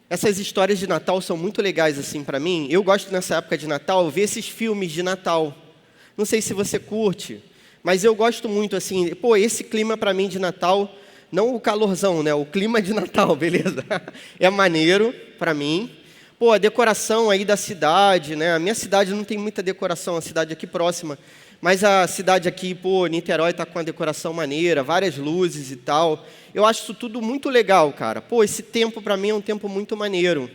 Essas histórias de Natal são muito legais assim para mim. Eu gosto nessa época de Natal ver esses filmes de Natal. Não sei se você curte, mas eu gosto muito assim. Pô, esse clima para mim de Natal, não o calorzão, né? O clima de Natal, beleza? É maneiro para mim. Pô, a decoração aí da cidade, né? A minha cidade não tem muita decoração, a cidade aqui próxima. Mas a cidade aqui, pô, Niterói tá com uma decoração maneira, várias luzes e tal. Eu acho isso tudo muito legal, cara. Pô, esse tempo para mim é um tempo muito maneiro.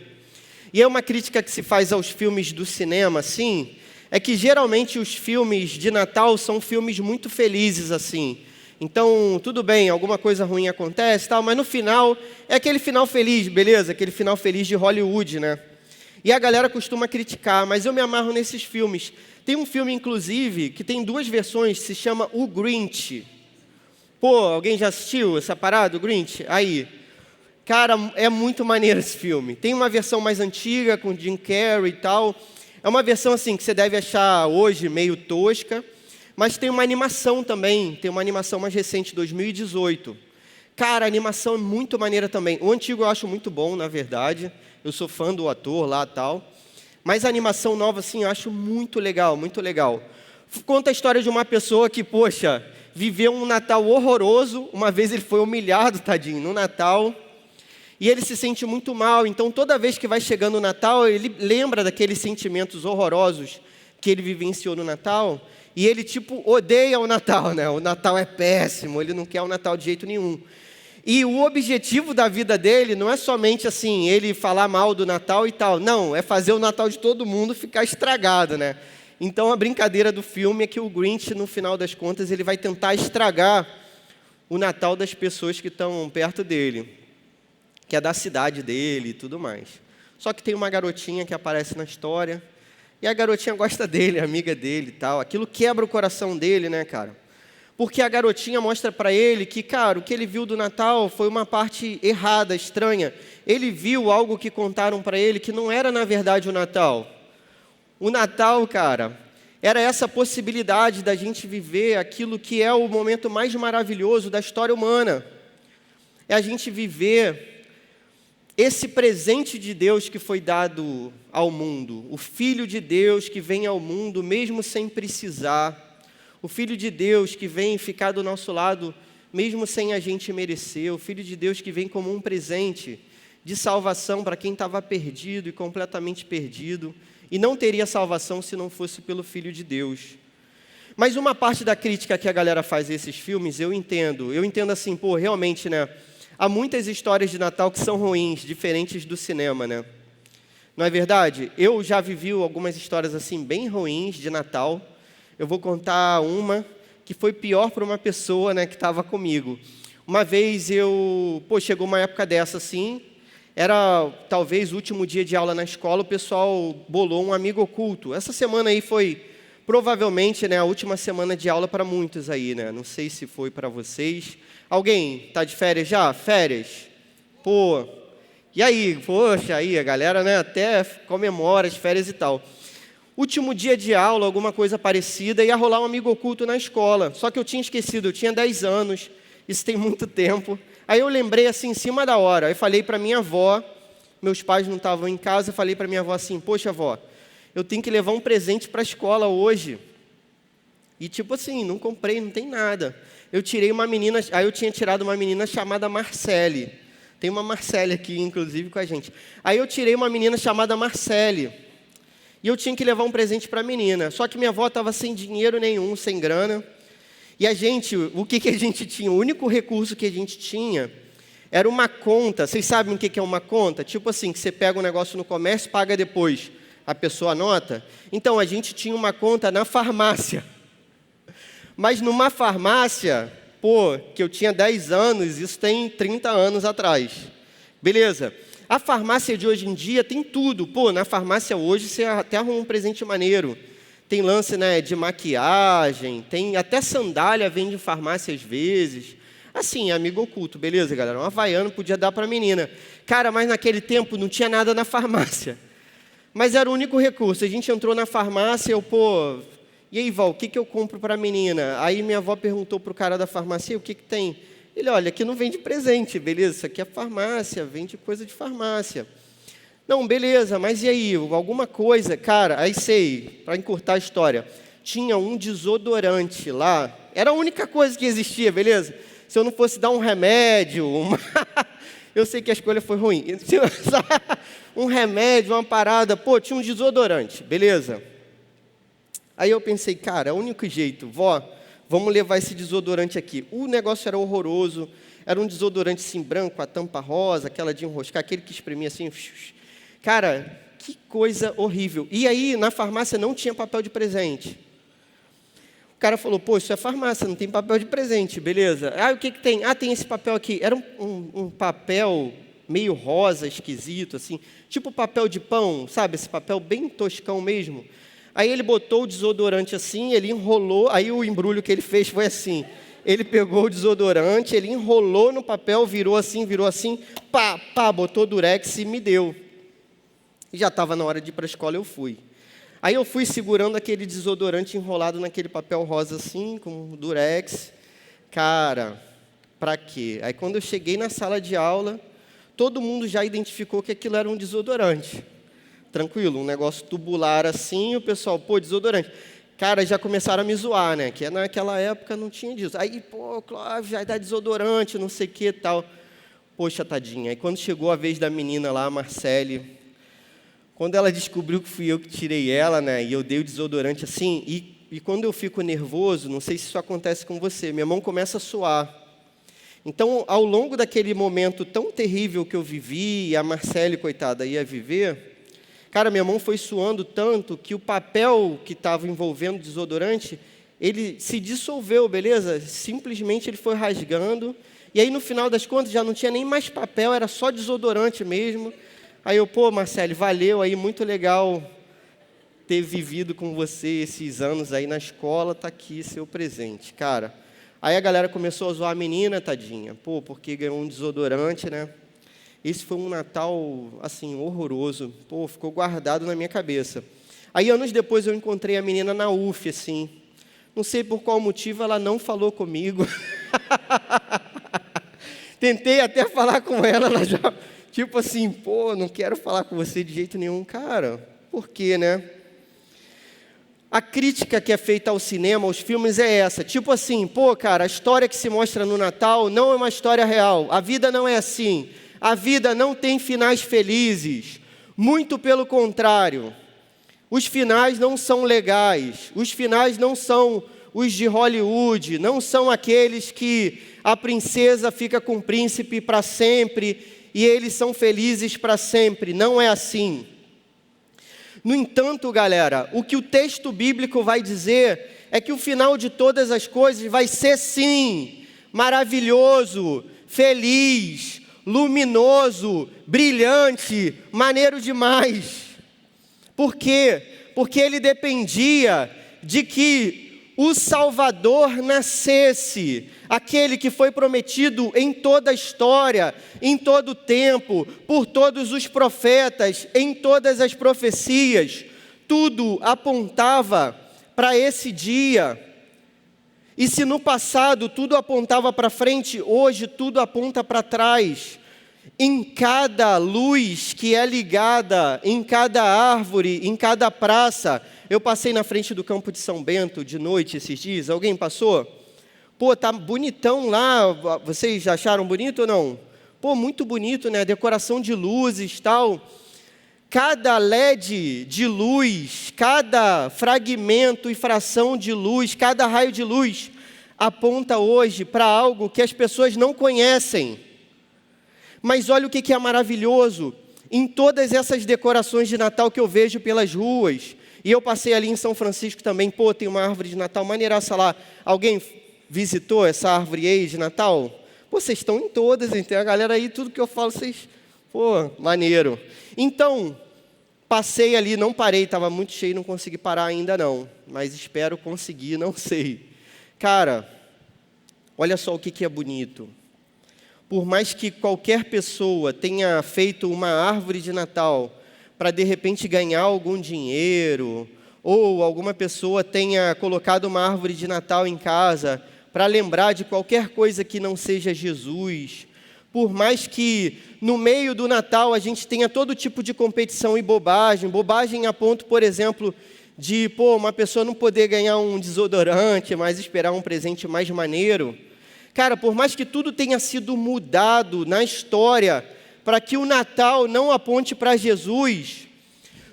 E é uma crítica que se faz aos filmes do cinema, assim, é que geralmente os filmes de Natal são filmes muito felizes, assim. Então, tudo bem, alguma coisa ruim acontece, tal, mas no final é aquele final feliz, beleza? Aquele final feliz de Hollywood, né? E a galera costuma criticar, mas eu me amarro nesses filmes. Tem um filme, inclusive, que tem duas versões, se chama O Grinch. Pô, alguém já assistiu essa parada, o Grinch? Aí. Cara, é muito maneiro esse filme. Tem uma versão mais antiga, com Jim Carrey e tal. É uma versão, assim, que você deve achar hoje meio tosca. Mas tem uma animação também. Tem uma animação mais recente, 2018. Cara, a animação é muito maneira também. O antigo eu acho muito bom, na verdade. Eu sou fã do ator lá e tal. Mas a animação nova, assim, eu acho muito legal, muito legal. Conta a história de uma pessoa que, poxa, viveu um Natal horroroso. Uma vez ele foi humilhado, tadinho, no Natal. E ele se sente muito mal. Então, toda vez que vai chegando o Natal, ele lembra daqueles sentimentos horrorosos que ele vivenciou no Natal. E ele, tipo, odeia o Natal, né? O Natal é péssimo, ele não quer o Natal de jeito nenhum. E o objetivo da vida dele não é somente assim, ele falar mal do Natal e tal. Não, é fazer o Natal de todo mundo ficar estragado, né? Então a brincadeira do filme é que o Grinch, no final das contas, ele vai tentar estragar o Natal das pessoas que estão perto dele, que é da cidade dele e tudo mais. Só que tem uma garotinha que aparece na história, e a garotinha gosta dele, é amiga dele e tal. Aquilo quebra o coração dele, né, cara? Porque a garotinha mostra para ele que, cara, o que ele viu do Natal foi uma parte errada, estranha. Ele viu algo que contaram para ele que não era, na verdade, o Natal. O Natal, cara, era essa possibilidade da gente viver aquilo que é o momento mais maravilhoso da história humana. É a gente viver esse presente de Deus que foi dado ao mundo. O Filho de Deus que vem ao mundo mesmo sem precisar. O Filho de Deus que vem ficar do nosso lado, mesmo sem a gente merecer. O Filho de Deus que vem como um presente de salvação para quem estava perdido e completamente perdido. E não teria salvação se não fosse pelo Filho de Deus. Mas uma parte da crítica que a galera faz a esses filmes, eu entendo. Eu entendo assim, pô, realmente, né? Há muitas histórias de Natal que são ruins, diferentes do cinema, né? Não é verdade? Eu já vivi algumas histórias assim, bem ruins de Natal. Eu vou contar uma que foi pior para uma pessoa, né, que estava comigo. Uma vez chegou uma época dessa assim, era talvez o último dia de aula na escola, o pessoal bolou um amigo oculto. Essa semana aí foi provavelmente, né, a última semana de aula para muitos aí, né? Não sei se foi para vocês. Alguém está de férias já? Férias? Pô, e aí? Poxa, aí a galera, né, até comemora as férias e tal. Último dia de aula, alguma coisa parecida, ia rolar um amigo oculto na escola. Só que eu tinha esquecido, eu tinha 10 anos, isso tem muito tempo. Aí eu lembrei assim, em cima da hora, aí falei para minha avó, meus pais não estavam em casa, eu falei para minha avó assim, poxa avó, eu tenho que levar um presente para a escola hoje. E tipo assim, não comprei, não tem nada. Eu tirei uma menina, aí eu tinha tirado uma menina chamada Marcele. Tem uma Marcele aqui, inclusive, com a gente. Aí eu tirei uma menina chamada Marcele. E eu tinha que levar um presente para a menina. Só que minha avó estava sem dinheiro nenhum, sem grana. E a gente, o que a gente tinha? O único recurso que a gente tinha era uma conta. Vocês sabem o que é uma conta? Tipo assim, que você pega um negócio no comércio e paga depois. A pessoa anota. Então, a gente tinha uma conta na farmácia. Mas numa farmácia, pô, que eu tinha 10 anos, isso tem 30 anos atrás. Beleza. A farmácia de hoje em dia tem tudo. Pô, na farmácia hoje você até arruma um presente maneiro. Tem lance, né, de maquiagem, tem até sandália vende em farmácia às vezes. Assim, amigo oculto, beleza, galera? Um havaiano podia dar para a menina. Cara, mas naquele tempo não tinha nada na farmácia. Mas era o único recurso. A gente entrou na farmácia, e aí, Val, o que eu compro para a menina? Aí minha avó perguntou para o cara da farmácia, o que tem? Ele, olha, aqui não vende presente, beleza? Isso aqui é farmácia, vende coisa de farmácia. Não, beleza, mas e aí, alguma coisa? Cara, aí sei, para encurtar a história, tinha um desodorante lá, era a única coisa que existia, beleza? Se eu não fosse dar um remédio, eu sei que a escolha foi ruim, um remédio, uma parada, pô, tinha um desodorante, beleza? Aí eu pensei, cara, é o único jeito, vó, vamos levar esse desodorante aqui. O negócio era horroroso, era um desodorante assim branco, a tampa rosa, aquela de enroscar, aquele que espremia assim. Cara, que coisa horrível. E aí, na farmácia não tinha papel de presente. O cara falou, pô, isso é farmácia, não tem papel de presente, beleza. Ah, o que tem? Ah, tem esse papel aqui. Era um papel meio rosa, esquisito, assim, tipo papel de pão, sabe? Esse papel bem toscão mesmo. Aí ele botou o desodorante assim, ele enrolou, aí o embrulho que ele fez foi assim. Ele pegou o desodorante, ele enrolou no papel, virou assim, pá, botou durex e me deu. E já estava na hora de ir para a escola, eu fui. Aí eu fui segurando aquele desodorante enrolado naquele papel rosa assim, com durex. Cara, pra quê? Aí quando eu cheguei na sala de aula, todo mundo já identificou que aquilo era um desodorante. Tranquilo, um negócio tubular assim, o pessoal, pô, desodorante. Cara, já começaram a me zoar, né? Que naquela época não tinha disso. Aí, pô, Clóvis, vai dar desodorante, não sei o que e tal. Poxa, tadinha. Aí quando chegou a vez da menina lá, a Marcele, quando ela descobriu que fui eu que tirei ela, né? E eu dei o desodorante assim, e quando eu fico nervoso, não sei se isso acontece com você, minha mão começa a suar. Então, ao longo daquele momento tão terrível que eu vivi, e a Marcele, coitada, ia viver, cara, minha mão foi suando tanto que o papel que estava envolvendo o desodorante, ele se dissolveu, beleza? Simplesmente ele foi rasgando. E aí, no final das contas, já não tinha nem mais papel, era só desodorante mesmo. Aí eu, pô, Marcele, valeu aí, muito legal ter vivido com você esses anos aí na escola, tá aqui seu presente. Cara, aí a galera começou a zoar a menina, tadinha, pô, porque ganhou um desodorante, né? Esse foi um Natal, assim, horroroso. Pô, ficou guardado na minha cabeça. Aí, anos depois, eu encontrei a menina na UF, assim. Não sei por qual motivo ela não falou comigo. Tentei até falar com ela, ela já... Tipo assim, pô, não quero falar com você de jeito nenhum. Cara, por quê, né? A crítica que é feita ao cinema, aos filmes, é essa. Tipo assim, pô, cara, a história que se mostra no Natal não é uma história real. A vida não é assim. A vida não tem finais felizes, muito pelo contrário. Os finais não são legais, os finais não são os de Hollywood, não são aqueles que a princesa fica com o príncipe para sempre e eles são felizes para sempre, não é assim. No entanto, galera, o que o texto bíblico vai dizer é que o final de todas as coisas vai ser sim, maravilhoso, feliz, luminoso, brilhante, maneiro demais. Por quê? Porque ele dependia de que o Salvador nascesse, aquele que foi prometido em toda a história, em todo o tempo, por todos os profetas, em todas as profecias. Tudo apontava para esse dia. E se no passado tudo apontava para frente, hoje tudo aponta para trás. Em cada luz que é ligada, em cada árvore, em cada praça. Eu passei na frente do Campo de São Bento de noite esses dias. Alguém passou? Pô, tá bonitão lá. Vocês acharam bonito ou não? Pô, muito bonito, né? Decoração de luzes e tal. Cada LED de luz, cada fragmento e fração de luz, cada raio de luz, aponta hoje para algo que as pessoas não conhecem. Mas olha o que é maravilhoso, em todas essas decorações de Natal que eu vejo pelas ruas, e eu passei ali em São Francisco também, pô, tem uma árvore de Natal maneiraça lá. Alguém visitou essa árvore aí de Natal? Pô, vocês estão em todas, então a galera aí, tudo que eu falo, vocês... Pô, maneiro. Então, passei ali, não parei, estava muito cheio, não consegui parar ainda não. Mas espero conseguir, não sei. Cara, olha só o que é bonito. Por mais que qualquer pessoa tenha feito uma árvore de Natal para de repente ganhar algum dinheiro, ou alguma pessoa tenha colocado uma árvore de Natal em casa para lembrar de qualquer coisa que não seja Jesus, Por mais que no meio do Natal a gente tenha todo tipo de competição e bobagem a ponto, por exemplo, de uma pessoa não poder ganhar um desodorante, mas esperar um presente mais maneiro. Cara, por mais que tudo tenha sido mudado na história para que o Natal não aponte para Jesus,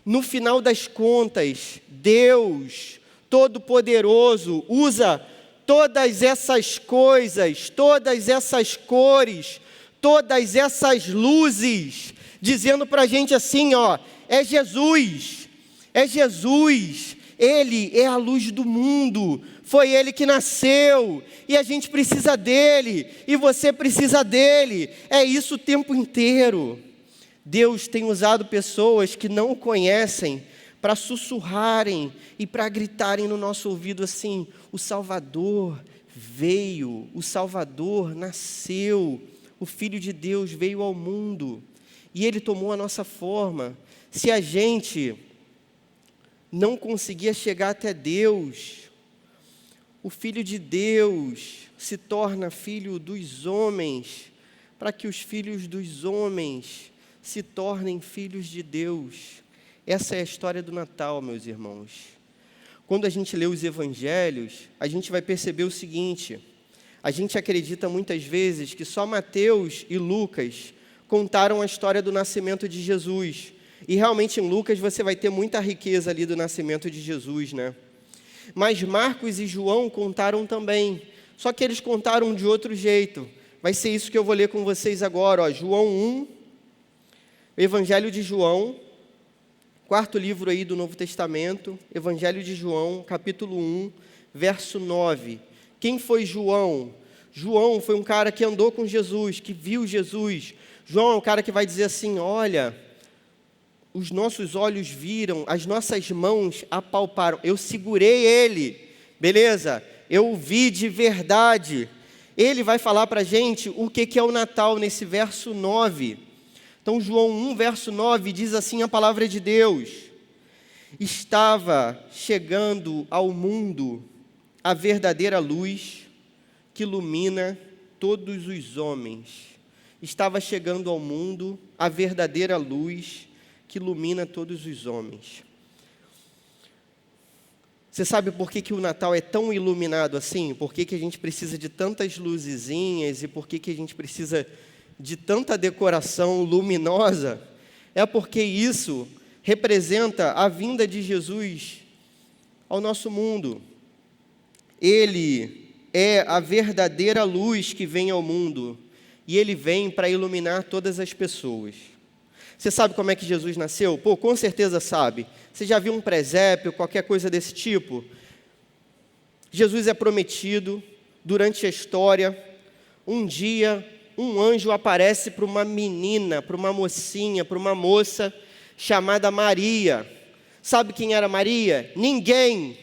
no final das contas, Deus Todo-Poderoso usa todas essas coisas, todas essas cores, todas essas luzes, dizendo para a gente assim, é Jesus, Ele é a luz do mundo, foi Ele que nasceu, e a gente precisa dEle, e você precisa dEle, é isso o tempo inteiro. Deus tem usado pessoas que não o conhecem para sussurrarem e para gritarem no nosso ouvido assim, o Salvador veio, o Salvador nasceu, o Filho de Deus veio ao mundo, e Ele tomou a nossa forma. Se a gente não conseguia chegar até Deus, o Filho de Deus se torna filho dos homens, para que os filhos dos homens se tornem filhos de Deus. Essa é a história do Natal, meus irmãos. Quando a gente lê os evangelhos, a gente vai perceber o seguinte: a gente acredita muitas vezes que só Mateus e Lucas contaram a história do nascimento de Jesus. E realmente em Lucas você vai ter muita riqueza ali do nascimento de Jesus, né? Mas Marcos e João contaram também, só que eles contaram de outro jeito. Vai ser isso que eu vou ler com vocês agora, João 1, Evangelho de João, quarto livro aí do Novo Testamento, Evangelho de João, capítulo 1, verso 9. Quem foi João? João foi um cara que andou com Jesus, que viu Jesus. João é um cara que vai dizer assim, olha, os nossos olhos viram, as nossas mãos apalparam, eu segurei ele, beleza? Eu o vi de verdade. Ele vai falar para a gente o que é o Natal nesse verso 9. Então, João 1, verso 9, diz assim a palavra de Deus: estava chegando ao mundo a verdadeira luz que ilumina todos os homens. Estava chegando ao mundo a verdadeira luz que ilumina todos os homens. Você sabe por que o Natal é tão iluminado assim? Por que a gente precisa de tantas luzezinhas e por que a gente precisa de tanta decoração luminosa? É porque isso representa a vinda de Jesus ao nosso mundo. Ele é a verdadeira luz que vem ao mundo e Ele vem para iluminar todas as pessoas. Você sabe como é que Jesus nasceu? Com certeza sabe. Você já viu um presépio, qualquer coisa desse tipo? Jesus é prometido durante a história. Um dia, um anjo aparece para uma menina, para uma mocinha, para uma moça chamada Maria. Sabe quem era Maria? Ninguém,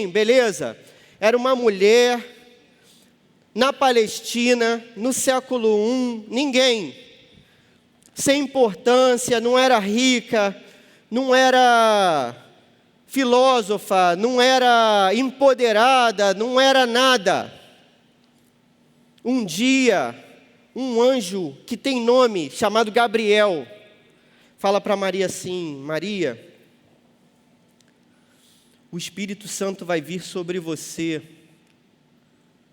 beleza? Era uma mulher na Palestina, no século I, ninguém. Sem importância, não era rica, não era filósofa, não era empoderada, não era nada. Um dia, um anjo que tem nome, chamado Gabriel, fala para Maria assim: Maria, o Espírito Santo vai vir sobre você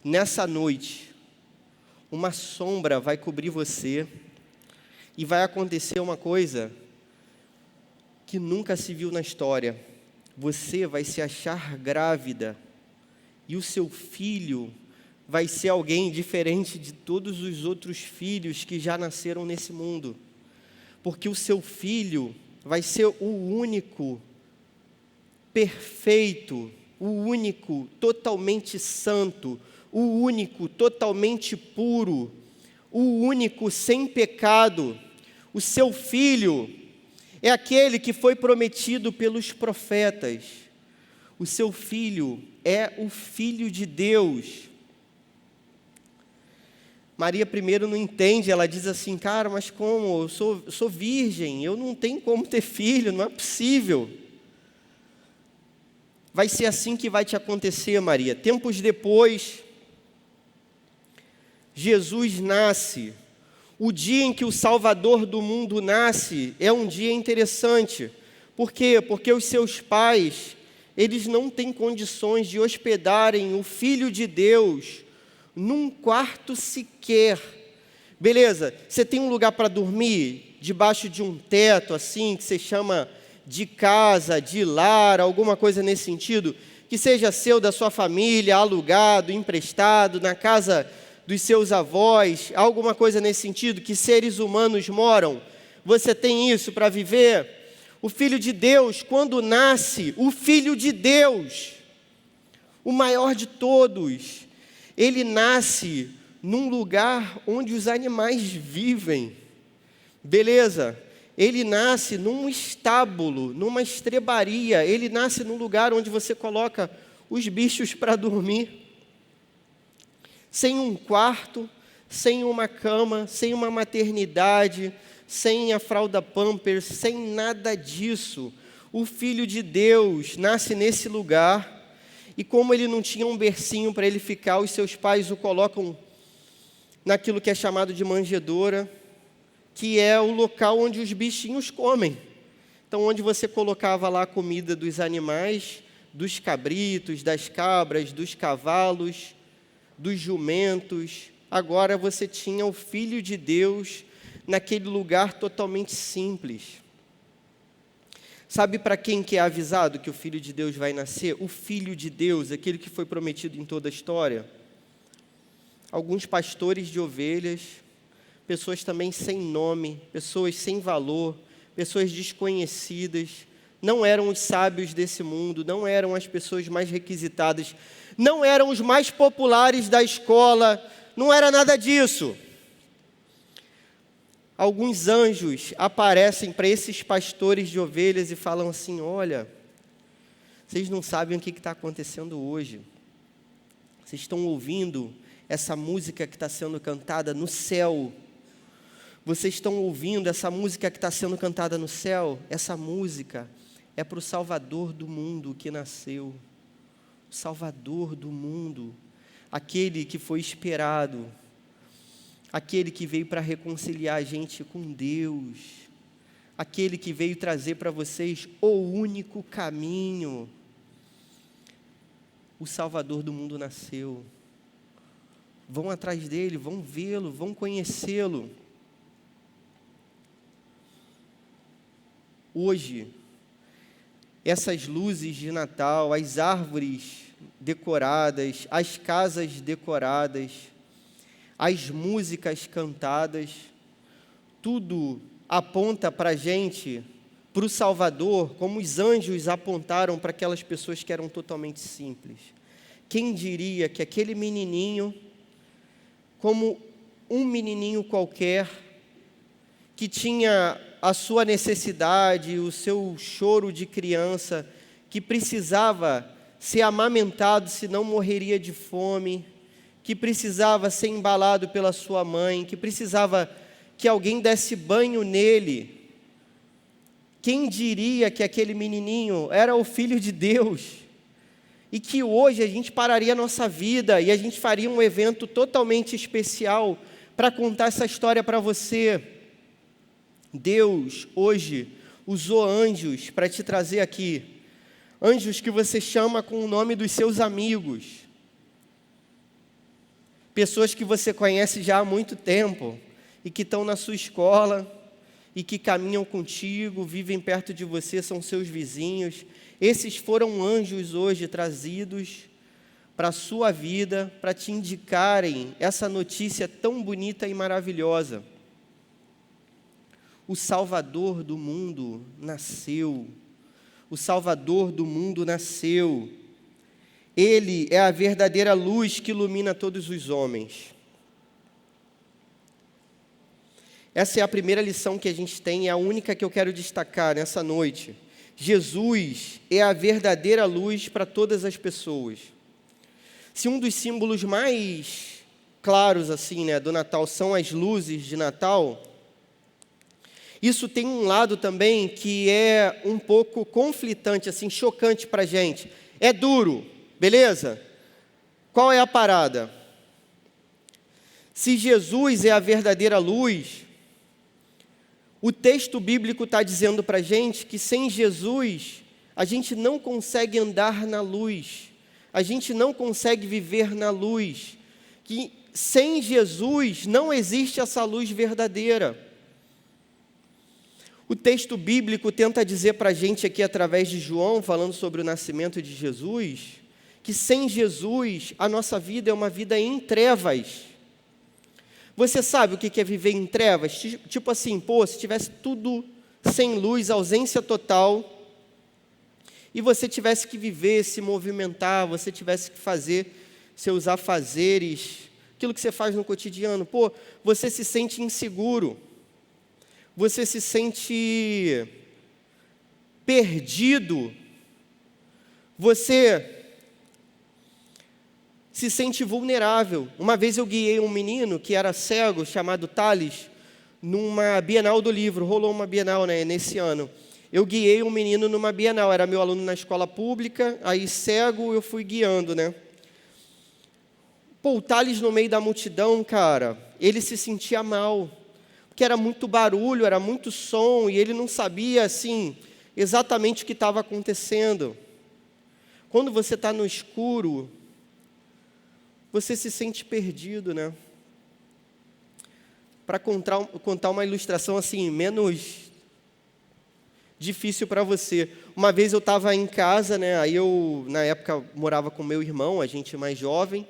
nessa noite, uma sombra vai cobrir você, e vai acontecer uma coisa que nunca se viu na história. Você vai se achar grávida, e o seu filho vai ser alguém diferente de todos os outros filhos que já nasceram nesse mundo. Porque o seu filho vai ser o único perfeito, o único totalmente santo, o único totalmente puro, o único sem pecado. O seu filho é aquele que foi prometido pelos profetas. O seu filho é o Filho de Deus. Maria primeiro não entende, ela diz assim: cara, mas como? Eu sou virgem, eu não tenho como ter filho, não é possível. Vai ser assim que vai te acontecer, Maria. Tempos depois, Jesus nasce. o dia em que o Salvador do mundo nasce é um dia interessante. Por quê? Porque os seus pais, eles não têm condições de hospedarem o Filho de Deus num quarto sequer. Beleza, você tem um lugar para dormir debaixo de um teto, assim, que você chama de casa, de lar, alguma coisa nesse sentido, que seja seu, da sua família, alugado, emprestado, na casa dos seus avós, alguma coisa nesse sentido, que seres humanos moram. Você tem isso para viver? O Filho de Deus, quando nasce, o Filho de Deus, o maior de todos, ele nasce num lugar onde os animais vivem. Beleza? Ele nasce num estábulo, numa estrebaria, ele nasce num lugar onde você coloca os bichos para dormir. Sem um quarto, sem uma cama, sem uma maternidade, sem a fralda Pampers, sem nada disso. O Filho de Deus nasce nesse lugar, e como ele não tinha um bercinho para ele ficar, os seus pais o colocam naquilo que é chamado de manjedoura, que é o local onde os bichinhos comem. Então, onde você colocava lá a comida dos animais, dos cabritos, das cabras, dos cavalos, dos jumentos, agora você tinha o Filho de Deus naquele lugar totalmente simples. Sabe para quem que é avisado que o Filho de Deus vai nascer? O Filho de Deus, aquele que foi prometido em toda a história. Alguns pastores de ovelhas, pessoas também sem nome, pessoas sem valor, pessoas desconhecidas, não eram os sábios desse mundo, não eram as pessoas mais requisitadas, não eram os mais populares da escola, não era nada disso. Alguns anjos aparecem para esses pastores de ovelhas e falam assim: olha, vocês não sabem o que está acontecendo hoje. Vocês estão ouvindo essa música que está sendo cantada no céu. Vocês estão ouvindo essa música que está sendo cantada no céu? Essa música é para o Salvador do mundo que nasceu. O Salvador do mundo, aquele que foi esperado, aquele que veio para reconciliar a gente com Deus, aquele que veio trazer para vocês o único caminho. O Salvador do mundo nasceu. Vão atrás dele, vão vê-lo, vão conhecê-lo. Hoje, essas luzes de Natal, as árvores decoradas, as casas decoradas, as músicas cantadas, tudo aponta para a gente, para o Salvador, como os anjos apontaram para aquelas pessoas que eram totalmente simples. Quem diria que aquele menininho, como um menininho qualquer, que tinha a sua necessidade, o seu choro de criança, que precisava ser amamentado, senão morreria de fome, que precisava ser embalado pela sua mãe, que precisava que alguém desse banho nele. Quem diria que aquele menininho era o Filho de Deus? E que hoje a gente pararia a nossa vida e a gente faria um evento totalmente especial para contar essa história para você. Deus, hoje, usou anjos para te trazer aqui. Anjos que você chama com o nome dos seus amigos. Pessoas que você conhece já há muito tempo e que estão na sua escola e que caminham contigo, vivem perto de você, são seus vizinhos. Esses foram anjos hoje trazidos para a sua vida, para te indicarem essa notícia tão bonita e maravilhosa. O Salvador do mundo nasceu. O Salvador do mundo nasceu. Ele é a verdadeira luz que ilumina todos os homens. Essa é a primeira lição que a gente tem, é a única que eu quero destacar nessa noite. Jesus é a verdadeira luz para todas as pessoas. Se um dos símbolos mais claros assim, do Natal são as luzes de Natal, isso tem um lado também que é um pouco conflitante, assim, chocante para a gente. É duro, beleza? Qual é a parada? Se Jesus é a verdadeira luz, o texto bíblico está dizendo para a gente que sem Jesus, a gente não consegue andar na luz, a gente não consegue viver na luz, que sem Jesus não existe essa luz verdadeira. O texto bíblico tenta dizer para a gente aqui, através de João, falando sobre o nascimento de Jesus, que sem Jesus a nossa vida é uma vida em trevas. Você sabe o que é viver em trevas? Tipo assim, se tivesse tudo sem luz, ausência total, e você tivesse que viver, se movimentar, você tivesse que fazer seus afazeres, aquilo que você faz no cotidiano, você se sente inseguro, você se sente perdido, você se sente vulnerável. Uma vez eu guiei um menino que era cego, chamado Thales, numa Bienal do Livro. Rolou uma Bienal, nesse ano. Eu guiei um menino numa Bienal, era meu aluno na escola pública, aí cego eu fui guiando, O Thales no meio da multidão, cara, ele se sentia mal, porque era muito barulho, era muito som, e ele não sabia, assim, exatamente o que estava acontecendo. Quando você está no escuro, você se sente perdido, Para contar uma ilustração assim, menos difícil para você. Uma vez eu estava em casa, aí eu, na época, morava com meu irmão, a gente mais jovem.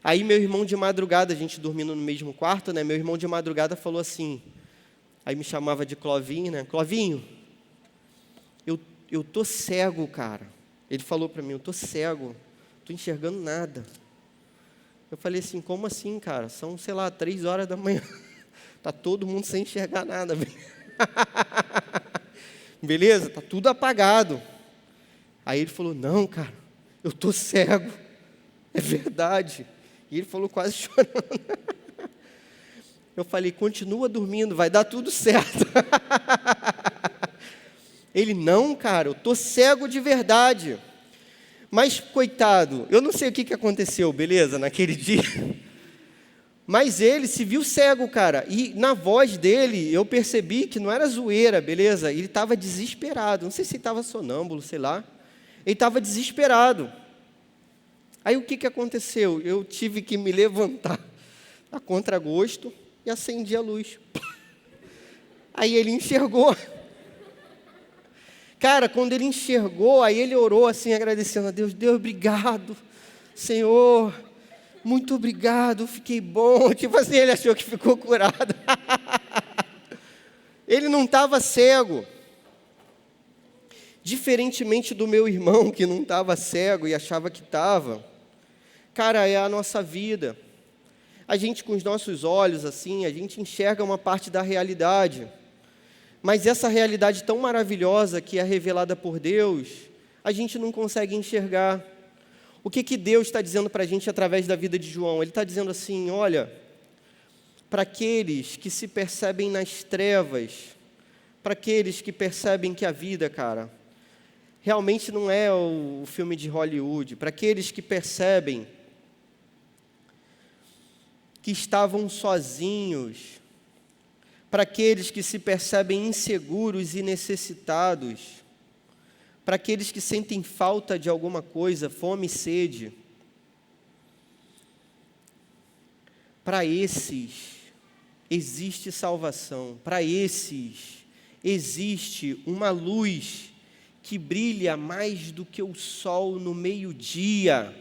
Aí meu irmão de madrugada, a gente dormindo no mesmo quarto, meu irmão de madrugada falou assim, aí me chamava de Clovinho, Clovinho, eu tô cego, cara. Ele falou para mim, eu tô cego, tô enxergando nada. Eu falei assim, como assim, cara? São, 3 horas da manhã. Tá todo mundo sem enxergar nada. Beleza? Tá tudo apagado. Aí ele falou, não, cara, eu tô cego. É verdade. E ele falou quase chorando. Eu falei, continua dormindo, vai dar tudo certo. Ele, não, cara, eu tô cego de verdade. Mas, coitado, eu não sei o que aconteceu, beleza, naquele dia. Mas ele se viu cego, cara. E na voz dele, eu percebi que não era zoeira, beleza? Ele estava desesperado. Não sei se ele estava sonâmbulo, sei lá. Ele estava desesperado. Aí o que aconteceu? Eu tive que me levantar a contragosto e acendi a luz. Aí ele enxergou. Cara, quando ele enxergou, aí ele orou assim, agradecendo a Deus. Deus, obrigado, Senhor, muito obrigado, fiquei bom. Tipo assim, ele achou que ficou curado. Ele não estava cego. Diferentemente do meu irmão, que não estava cego e achava que estava. Cara, é a nossa vida. A gente, com os nossos olhos, assim, a gente enxerga uma parte da realidade. Mas essa realidade tão maravilhosa que é revelada por Deus, a gente não consegue enxergar. O que Deus está dizendo para a gente através da vida de João? Ele está dizendo assim, olha, para aqueles que se percebem nas trevas, para aqueles que percebem que a vida, cara, realmente não é o filme de Hollywood, para aqueles que percebem que estavam sozinhos, para aqueles que se percebem inseguros e necessitados, para aqueles que sentem falta de alguma coisa, fome e sede, para esses existe salvação, para esses existe uma luz que brilha mais do que o sol no meio-dia.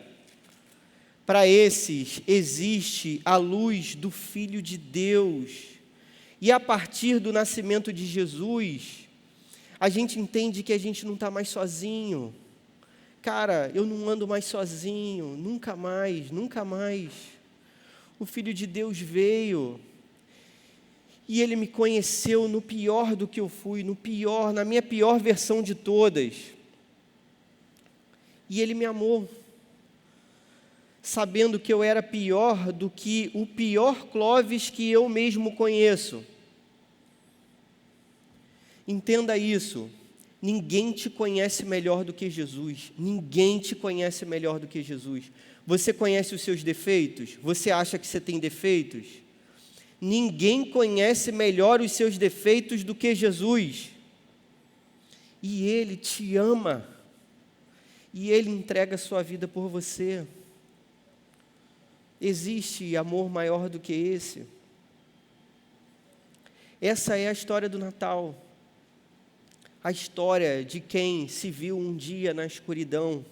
Para esses existe a luz do Filho de Deus. E a partir do nascimento de Jesus, a gente entende que a gente não está mais sozinho. Cara, eu não ando mais sozinho, nunca mais, nunca mais. O Filho de Deus veio e Ele me conheceu no pior do que eu fui, na minha pior versão de todas. E Ele me amou, sabendo que eu era pior do que o pior Clóvis que eu mesmo conheço. Entenda isso, Ninguém te conhece melhor do que Jesus. Ninguém te conhece melhor do que Jesus. Você conhece os seus defeitos? Você acha que você tem defeitos? Ninguém conhece melhor os seus defeitos do que Jesus. E Ele te ama. E Ele entrega a sua vida por você. Existe amor maior do que esse? Essa é a história do Natal. A história de quem se viu um dia na escuridão,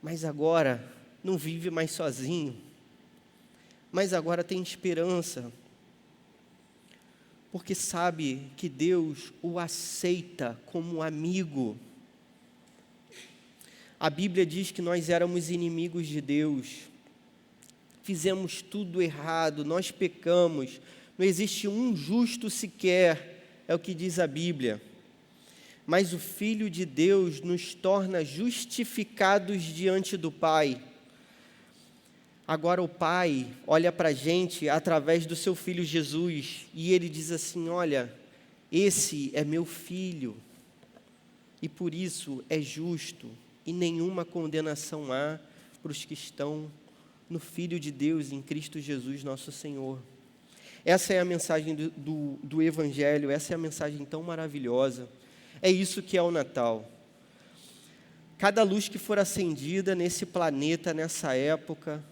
mas agora não vive mais sozinho, mas agora tem esperança, porque sabe que Deus o aceita como amigo. A Bíblia diz que nós éramos inimigos de Deus, fizemos tudo errado, nós pecamos, não existe um justo sequer, é o que diz a Bíblia. Mas o Filho de Deus nos torna justificados diante do Pai. Agora o Pai olha para a gente através do seu Filho Jesus, e Ele diz assim, olha, esse é meu Filho, e por isso é justo, e nenhuma condenação há para os que estão no Filho de Deus, em Cristo Jesus, nosso Senhor. Essa é a mensagem do Evangelho, essa é a mensagem tão maravilhosa. É isso que é o Natal. Cada luz que for acendida nesse planeta, nessa época,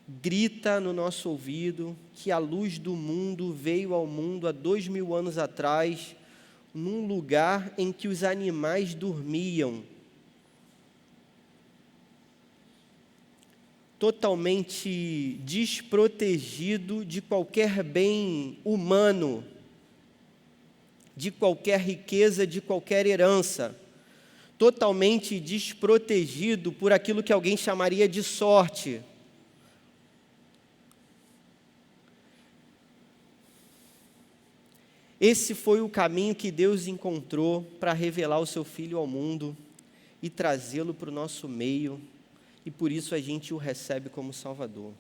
grita no nosso ouvido que a luz do mundo veio ao mundo há 2000 anos atrás, num lugar em que os animais dormiam, totalmente desprotegido de qualquer bem humano, de qualquer riqueza, de qualquer herança, totalmente desprotegido por aquilo que alguém chamaria de sorte. Esse foi o caminho que Deus encontrou para revelar o seu Filho ao mundo e trazê-lo para o nosso meio, e por isso a gente o recebe como Salvador.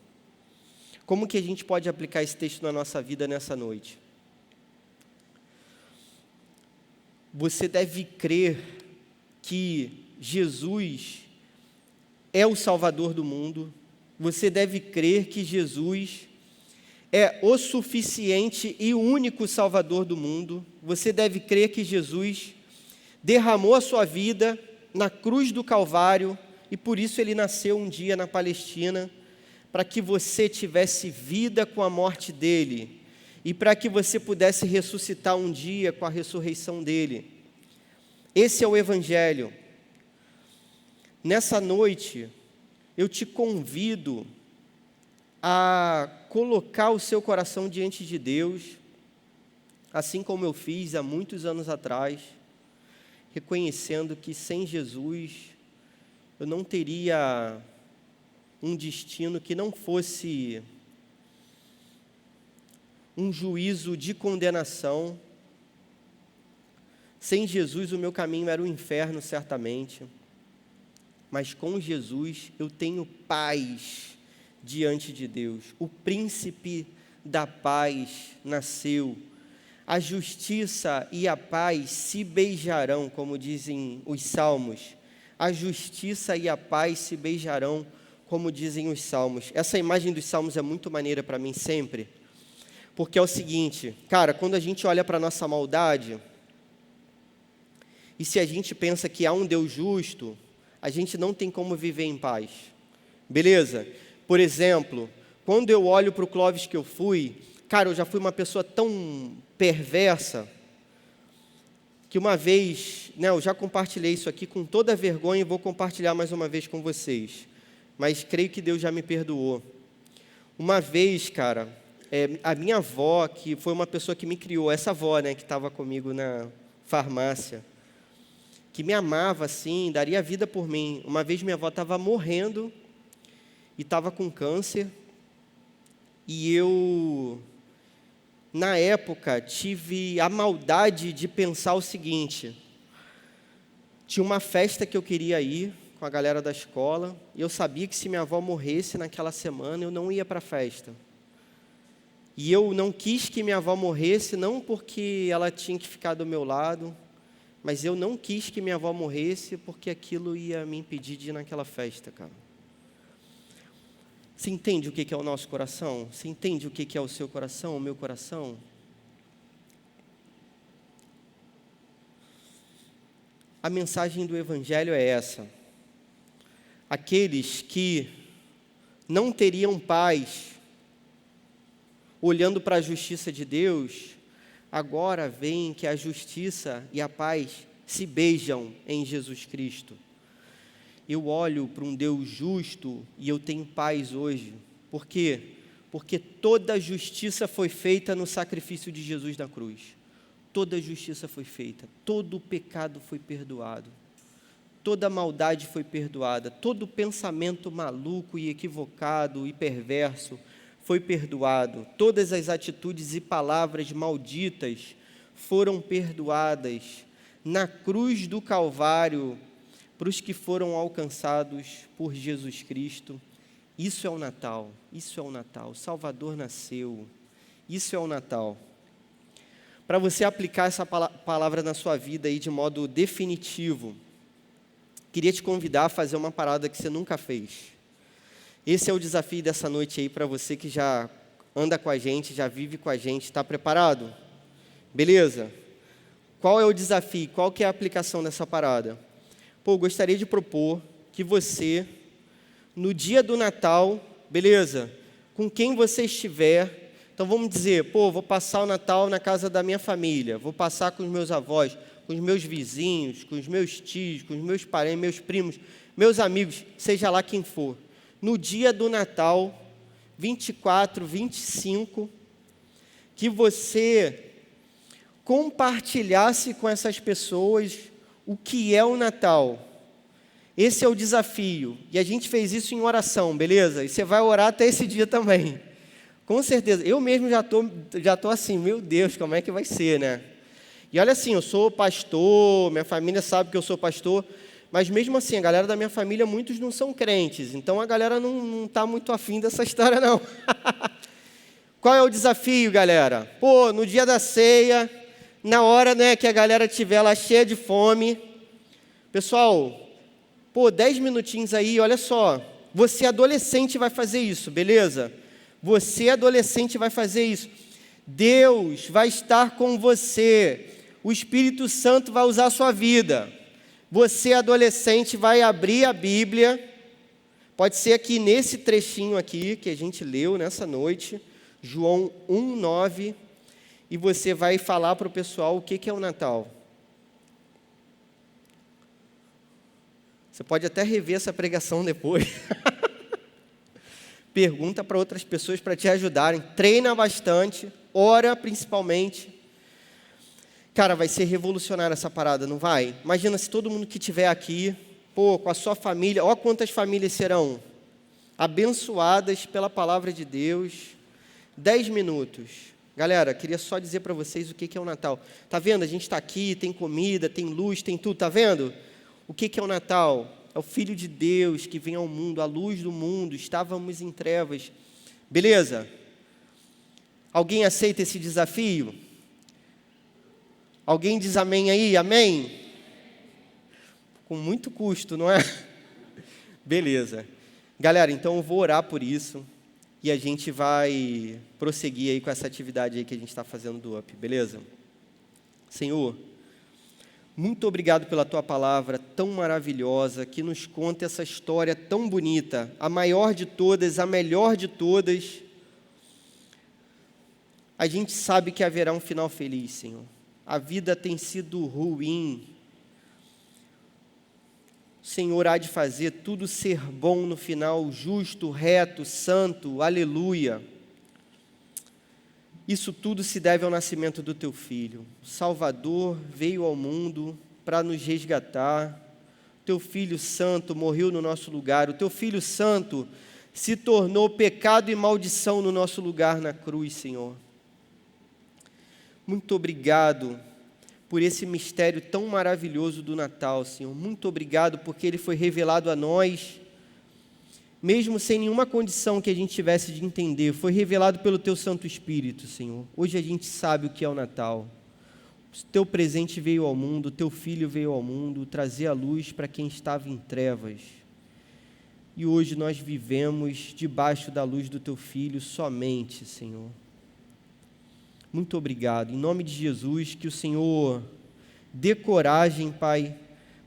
Como que a gente pode aplicar esse texto na nossa vida nessa noite? Você deve crer que Jesus é o Salvador do mundo. Você deve crer que Jesus é o suficiente e único Salvador do mundo. Você deve crer que Jesus derramou a sua vida na cruz do Calvário e por isso Ele nasceu um dia na Palestina, para que você tivesse vida com a morte dEle e para que você pudesse ressuscitar um dia com a ressurreição dEle. Esse é o Evangelho. Nessa noite, eu te convido a colocar o seu coração diante de Deus, assim como eu fiz há muitos anos atrás, reconhecendo que sem Jesus eu não teria um destino que não fosse um juízo de condenação. Sem Jesus o meu caminho era o inferno, certamente, mas com Jesus eu tenho paz diante de Deus. O príncipe da paz nasceu. A justiça e a paz se beijarão, como dizem os salmos. A justiça e a paz se beijarão, como dizem os salmos. Essa imagem dos salmos é muito maneira para mim sempre, porque é o seguinte, cara, quando a gente olha para a nossa maldade, e se a gente pensa que há um Deus justo, a gente não tem como viver em paz. Beleza? Por exemplo, quando eu olho para o Clóvis que eu fui, cara, eu já fui uma pessoa tão perversa, que uma vez, né, eu já compartilhei isso aqui com toda a vergonha e vou compartilhar mais uma vez com vocês, mas creio que Deus já me perdoou. Uma vez, cara, a minha avó, que foi uma pessoa que me criou, essa avó, né, que estava comigo na farmácia, que me amava assim, daria a vida por mim. Uma vez minha avó estava morrendo e estava com câncer, e eu, na época, tive a maldade de pensar o seguinte: tinha uma festa que eu queria ir com a galera da escola, e eu sabia que se minha avó morresse naquela semana, eu não ia para a festa. E eu não quis que minha avó morresse, não porque ela tinha que ficar do meu lado, mas eu não quis que minha avó morresse porque aquilo ia me impedir de ir naquela festa, cara. Você entende o que é o nosso coração? Você entende o que é o seu coração, o meu coração? A mensagem do Evangelho é essa. Aqueles que não teriam paz, olhando para a justiça de Deus, agora veem que a justiça e a paz se beijam em Jesus Cristo. Eu olho para um Deus justo e eu tenho paz hoje. Por quê? Porque toda a justiça foi feita no sacrifício de Jesus na cruz. Toda a justiça foi feita, todo o pecado foi perdoado, toda a maldade foi perdoada, todo pensamento maluco e equivocado e perverso foi perdoado, todas as atitudes e palavras malditas foram perdoadas na cruz do Calvário para os que foram alcançados por Jesus Cristo. Isso é o Natal, isso é o Natal, o Salvador nasceu, isso é o Natal. Para você aplicar essa palavra na sua vida aí de modo definitivo, queria te convidar a fazer uma parada que você nunca fez. Esse é o desafio dessa noite aí para você que já anda com a gente, já vive com a gente. Está preparado? Beleza? Qual é o desafio? Qual que é a aplicação dessa parada? Pô, gostaria de propor que você, no dia do Natal, beleza? Com quem você estiver. Então vamos dizer, pô, vou passar o Natal na casa da minha família, vou passar com os meus avós, com os meus vizinhos, com os meus tios, com os meus parentes, meus primos, meus amigos, seja lá quem for. No dia do Natal, 24, 25, que você compartilhasse com essas pessoas o que é o Natal. Esse é o desafio. E a gente fez isso em oração, beleza? E você vai orar até esse dia também. Com certeza, eu mesmo já tô assim, meu Deus, como é que vai ser, né? E olha assim, eu sou pastor, minha família sabe que eu sou pastor, mas mesmo assim, a galera da minha família, muitos não são crentes, então a galera não está muito afim dessa história, não. Qual é o desafio, galera? Pô, no dia da ceia, na hora, né, que a galera estiver lá cheia de fome, pessoal, pô, 10 minutinhos aí, olha só, você adolescente vai fazer isso, beleza? Você, adolescente, vai fazer isso. Deus vai estar com você. O Espírito Santo vai usar a sua vida. Você, adolescente, vai abrir a Bíblia. Pode ser aqui nesse trechinho aqui que a gente leu nessa noite, João 1:9, e você vai falar para o pessoal o que é o Natal. Você pode até rever essa pregação depois. Pergunta para outras pessoas para te ajudarem, treina bastante, ora principalmente. Cara, vai ser revolucionária essa parada, não vai? Imagina se todo mundo que estiver aqui, pô, com a sua família, ó quantas famílias serão abençoadas pela palavra de Deus. 10 minutos. Galera, queria só dizer para vocês o que é o Natal. Tá vendo? A gente está aqui, tem comida, tem luz, tem tudo, tá vendo? O que é o Natal? É o Filho de Deus que vem ao mundo, a luz do mundo, estávamos em trevas. Beleza? Alguém aceita esse desafio? Alguém diz amém aí? Amém? Com muito custo, não é? Beleza. Galera, então eu vou orar por isso e a gente vai prosseguir aí com essa atividade aí que a gente está fazendo do UP, beleza? Senhor, muito obrigado pela Tua palavra tão maravilhosa, que nos conta essa história tão bonita, a maior de todas, a melhor de todas. A gente sabe que haverá um final feliz, Senhor. A vida tem sido ruim. O Senhor há de fazer tudo ser bom no final, justo, reto, santo, aleluia. Isso tudo se deve ao nascimento do Teu Filho. O Salvador veio ao mundo para nos resgatar. O Teu Filho Santo morreu no nosso lugar. O Teu Filho Santo se tornou pecado e maldição no nosso lugar na cruz, Senhor. Muito obrigado por esse mistério tão maravilhoso do Natal, Senhor. Muito obrigado porque ele foi revelado a nós, mesmo sem nenhuma condição que a gente tivesse de entender. Foi revelado pelo Teu Santo Espírito, Senhor. Hoje a gente sabe o que é o Natal. Teu presente veio ao mundo, Teu Filho veio ao mundo, trazer a luz para quem estava em trevas. E hoje nós vivemos debaixo da luz do Teu Filho somente, Senhor. Muito obrigado. Em nome de Jesus, que o Senhor dê coragem, Pai,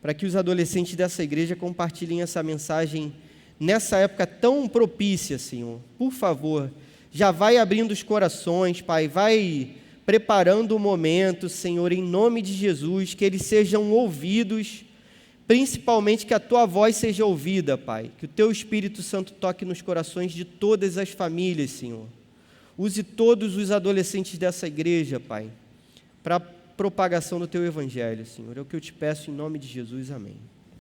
para que os adolescentes dessa igreja compartilhem essa mensagem nessa época tão propícia, Senhor. Por favor, já vai abrindo os corações, Pai, vai preparando o momento, Senhor, em nome de Jesus, que eles sejam ouvidos, principalmente que a Tua voz seja ouvida, Pai, que o Teu Espírito Santo toque nos corações de todas as famílias, Senhor. Use todos os adolescentes dessa igreja, Pai, para a propagação do Teu Evangelho, Senhor. É o que eu te peço em nome de Jesus, amém.